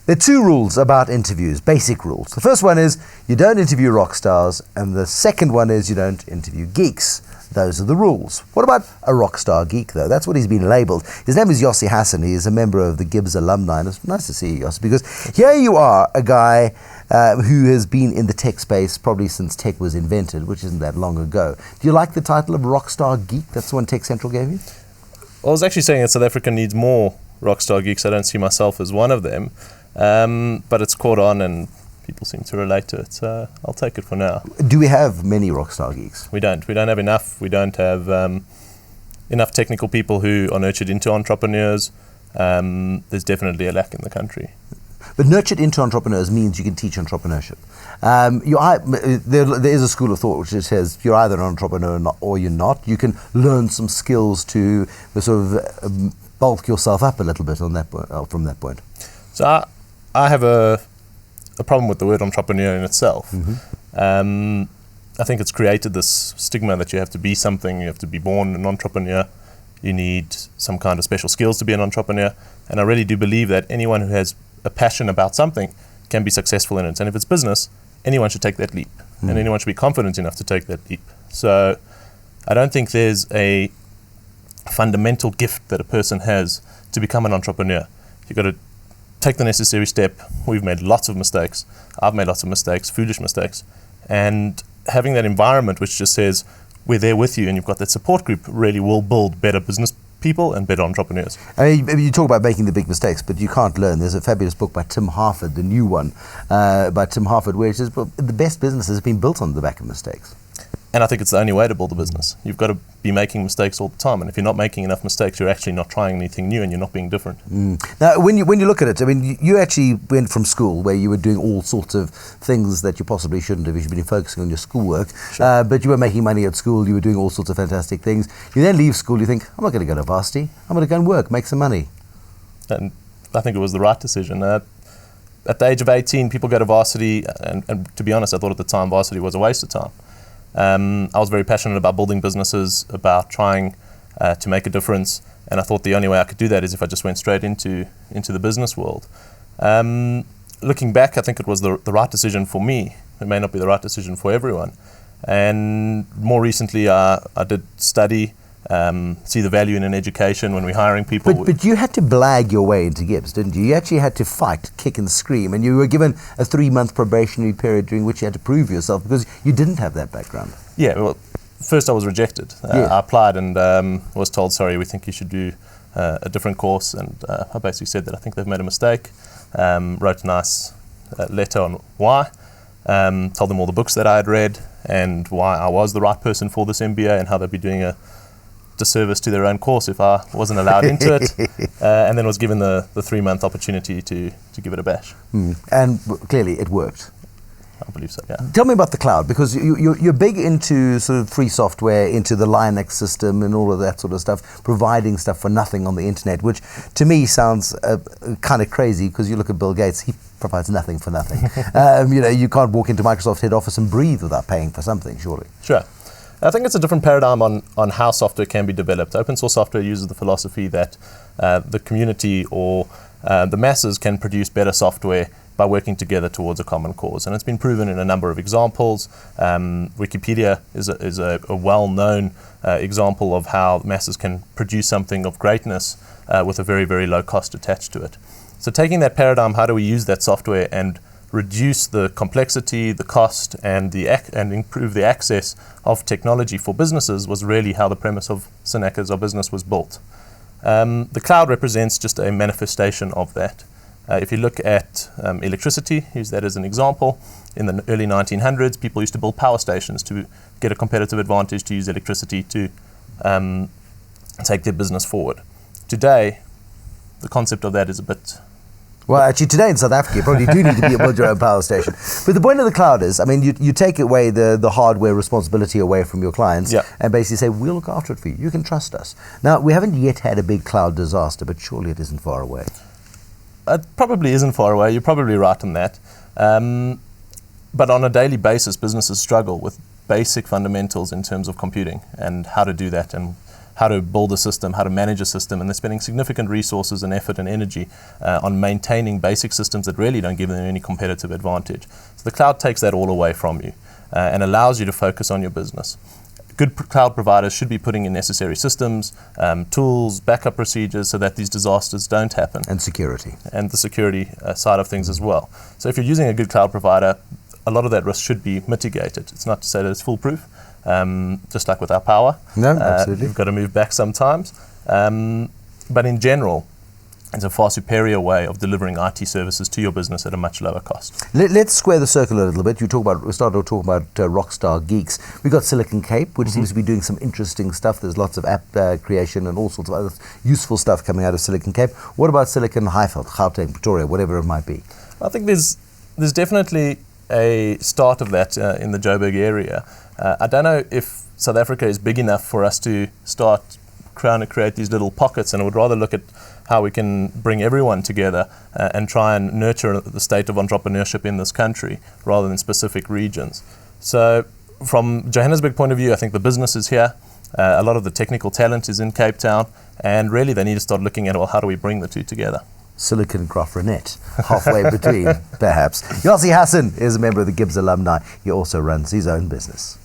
There are two rules about interviews, basic rules. The first one is you don't interview rock stars, and the second one is you don't interview geeks. Those are the rules. What about a rock star geek, though? That's what he's been labelled. His name is Yossi Hasson. He is a member of the GIBS alumni. And it's nice to see you, Yossi, because here you are, a guy who has been in the tech space probably since tech was invented, which isn't that long ago. Do you like the title of rock star geek? That's the one Tech Central gave you? I was actually saying that South Africa needs more rock star geeks. I don't see myself as one of them, but it's caught on and people seem to relate to it, so I'll take it for now. Do we have many rock star geeks? We don't. We don't have enough. We don't have enough technical people who are nurtured into entrepreneurs. There's definitely a lack in the country. But nurtured into entrepreneurs means you can teach entrepreneurship. There is a school of thought which says you're either an entrepreneur or you're not. You can learn some skills to sort of bulk yourself up a little bit on that from that point. So I have a problem with the word entrepreneur in itself. I think it's created this stigma that you have to be something, you have to be born an entrepreneur, you need some kind of special skills to be an entrepreneur, and I really do believe that anyone who has a passion about something can be successful in it, and if it's business, anyone should take that leap, and anyone should be confident enough to take that leap. So I don't think there's a fundamental gift that a person has to become an entrepreneur. You've got to take the necessary step. We've made lots of mistakes. I've made lots of mistakes, foolish mistakes. And having that environment which just says, we're there with you and you've got that support group really will build better business people and better entrepreneurs. I mean, you talk about making the big mistakes, but you can't learn. There's a fabulous book by Tim Harford, the new one, by Tim Harford, where it says, well, the best businesses have been built on the back of mistakes. And I think it's the only way to build a business. You've got to be making mistakes all the time. And if you're not making enough mistakes, you're actually not trying anything new and you're not being different. Now, when you look at it, I mean, you actually went from school where you were doing all sorts of things that you possibly shouldn't have. You should have been focusing on your schoolwork. Sure. But you were making money at school. You were doing all sorts of fantastic things. You then leave school. You think, I'm not going to go to varsity. I'm going to go and work, make some money. And I think it was the right decision. At the age of 18, people go to varsity. And to be honest, I thought at the time varsity was a waste of time. I was very passionate about building businesses, about trying to make a difference, and I thought the only way I could do that is if I just went straight into the business world. Looking back, I think it was the right decision for me. It may not be the right decision for everyone. And more recently, I did study, see the value in an education when we're hiring people. But you had to blag your way into GIBS, didn't you? You actually had to fight, kick and scream, and you were given a 3-month probationary period during which you had to prove yourself because you didn't have that background. Yeah, well, first I was rejected. I applied and was told, sorry, we think you should do a different course, and I basically said that I think they've made a mistake, wrote a nice letter on why, told them all the books that I had read and why I was the right person for this MBA and how they'd be doing a disservice to their own course if I wasn't allowed into it, and then was given the 3-month opportunity to give it a bash. And clearly it worked. I believe so, yeah. Tell me about the cloud, because you're big into sort of free software, into the Linux system and all of that sort of stuff, providing stuff for nothing on the internet, which to me sounds kind of crazy, because you look at Bill Gates, he provides nothing for nothing. You can't walk into Microsoft head office and breathe without paying for something, surely. Sure. I think it's a different paradigm on how software can be developed. Open source software uses the philosophy that the community or the masses can produce better software by working together towards a common cause. And it's been proven in a number of examples. Wikipedia is a well-known example of how masses can produce something of greatness with a very, very low cost attached to it. So taking that paradigm, how do we use that software and reduce the complexity, the cost, and improve the access of technology for businesses was really how the premise of Synaq as our business was built. The cloud represents just a manifestation of that. If you look at electricity, use that as an example, in the early 1900s, people used to build power stations to get a competitive advantage to use electricity to take their business forward. Today, the concept of that is a bit... Well, actually, today in South Africa, you probably do need to build your own power station. But the point of the cloud is, I mean, you take away the hardware responsibility away from your clients and basically say, we'll look after it for you. You can trust us. Now, we haven't yet had a big cloud disaster, but surely it isn't far away. It probably isn't far away. You're probably right on that. But on a daily basis, businesses struggle with basic fundamentals in terms of computing and how to do that and how to build a system, how to manage a system, and they're spending significant resources and effort and energy on maintaining basic systems that really don't give them any competitive advantage. So the cloud takes that all away from you and allows you to focus on your business. Good cloud providers should be putting in necessary systems, tools, backup procedures so that these disasters don't happen. And security. And the security side of things as well. So if you're using a good cloud provider, a lot of that risk should be mitigated. It's not to say that it's foolproof, just like with our power. No, absolutely. You've got to move back sometimes. But in general, it's a far superior way of delivering IT services to your business at a much lower cost. Let's square the circle a little bit. We started talking about Rockstar Geeks. We got Silicon Cape, which seems to be doing some interesting stuff. There's lots of app creation and all sorts of other useful stuff coming out of Silicon Cape. What about Silicon Highveld, Gauteng, Pretoria, whatever it might be? I think there's definitely a start of that in the Joburg area. I don't know if South Africa is big enough for us to start trying to create these little pockets, and I would rather look at how we can bring everyone together and try and nurture the state of entrepreneurship in this country rather than specific regions. So from Johannesburg point of view, I think the business is here. A lot of the technical talent is in Cape Town, and really they need to start looking at, well, how do we bring the two together? Silicon Grafrenet, halfway between, perhaps. Yossi Hasson is a member of the GIBS alumni. He also runs his own business.